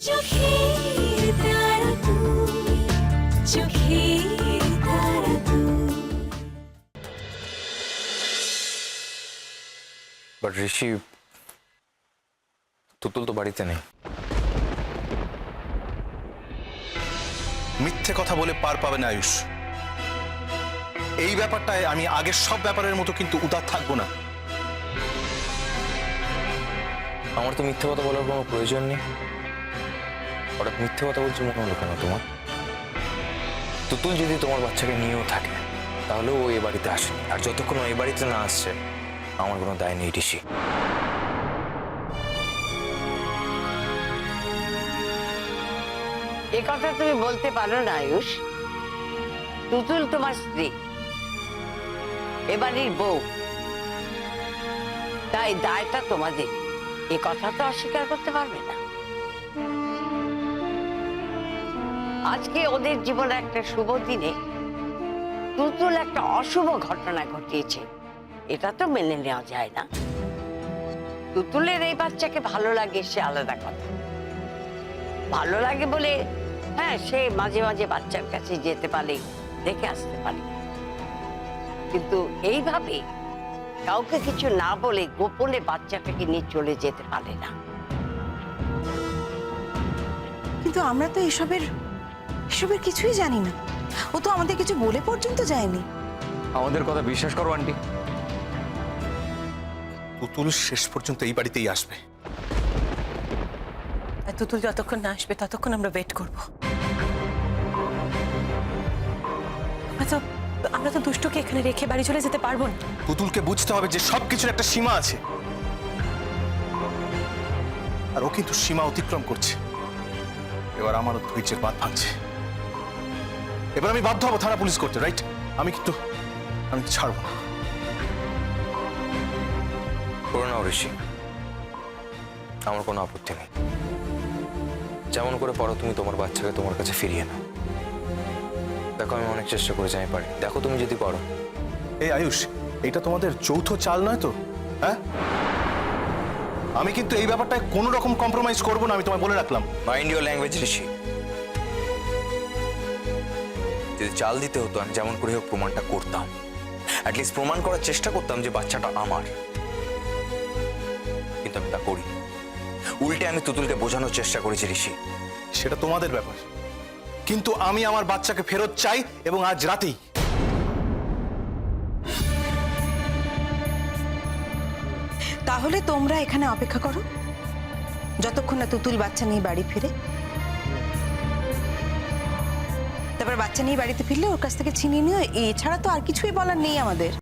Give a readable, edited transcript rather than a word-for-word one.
চোখের তারা তুমি, চোখের তারা তুমি। বাট ঋষি, তুতুল তো বাড়িতে নেই। মিথ্যে কথা বলে পার পাবে না আয়ুষ। এই ব্যাপারটায় আমি আগের সব ব্যাপারের মতো কিন্তু উদার থাকবো না। আমার তো মিথ্যে কথা বলার কোনো প্রয়োজন নেই। হঠাৎ মিথ্যে কথা বলছে মনে হলো কেন তোমার? তুতুল যদি তোমার বাচ্চাকে নিয়েও থাকে তাহলে ও এ বাড়িতে আসেনি, আর যতক্ষণ ও এ বাড়িতে না আসছে আমার কোনো দায় নেই ঋষি। এ কথা তুমি বলতে পারো না আয়ুষ। তুতুল তোমার স্ত্রী, এবারের বউ, তাই দায়টা তোমাদের। এ কথা তো অস্বীকার করতে পারবে না। আজকে ওদের জীবনে একটা শুভ দিনে তুতুল একটা অশুভ ঘটনা ঘটিয়েছে, এটা তো মেনে নেওয়া যায় না। তুতুলের এই বাচ্চাকে ভালো লাগে সে আলাদা কথা। ভালো লাগে বলে হ্যাঁ, সে মাঝে মাঝে বাচ্চার কাছে যেতে পারে, দেখে আসতে পারে, কিন্তু এইভাবে কাউকে কিছু না বলে গোপনে বাচ্চাটাকে নিয়ে চলে যেতে পারে না। কিন্তু আমরা তো এসবের কিছুই জানি না। ও তো আমাদের কিছু বলে পর্যন্ত যায়নি। আমাদের কথা বিশ্বাস করো আন্টি। পুতুল শেষ পর্যন্ত এই বাড়িতেই আসবে। আর তুতুল যতক্ষণ না আসবে ততক্ষণ আমরা ওয়েট করব। আমরা তো দুষ্টুকে এখানে রেখে বাড়ি চলে যেতে পারবো না। পুতুলকে বুঝতে হবে যে সবকিছুর একটা সীমা আছে, আর ও কিন্তু সীমা অতিক্রম করছে। এবার আমারও ধৈর্যের বাঁধ ভাঙছে। এবার আমি বাধ্য হবো থানা পুলিশ করতে, রাইট? আমি ছাড়বো না। করো নাও ঋষি, আমার কোনো আপত্তি নেই। যেমন করে পারো তুমি তোমার বাচ্চাকে তোমার কাছে ফিরিয়ে নাও। দেখো আমি অনেক চেষ্টা করেছি, আমি পারি। দেখো তুমি যদি পারো। এই আয়ুষ, এটা তোমাদের যৌথ চাল নয় তো? হ্যাঁ, আমি কিন্তু এই ব্যাপারটায় কোনো রকম কম্প্রোমাইজ করবো না, আমি তোমায় বলে রাখলাম। মাইন্ড ইউর ল্যাঙ্গুয়েজ ঋষি। যদি চাল দিতে হতো আমি যেমন করে হোক প্রমাণটা করতাম, অ্যাটলিস্ট প্রমাণ করার চেষ্টা করতাম যে বাচ্চাটা আমার, কিন্তু আমি তা করি। উল্টে আমি তুতুলকে বোঝানোর চেষ্টা করেছি ঋষি। সেটা তোমাদের ব্যাপার, কিন্তু আমি আমার বাচ্চাকে ফেরত চাই, এবং আজ রাতেই। তাহলে তোমরা এখানে অপেক্ষা করো যতক্ষণ না তুতুল বাচ্চা নিয়ে বাড়ি ফিরে। তারপর বাচ্চা নিয়ে বাড়িতে ফিরলে ওর কাছ থেকে ছিনিয়ে নিও। এছাড়া তো আর কিছুই বলার নেই আমাদের।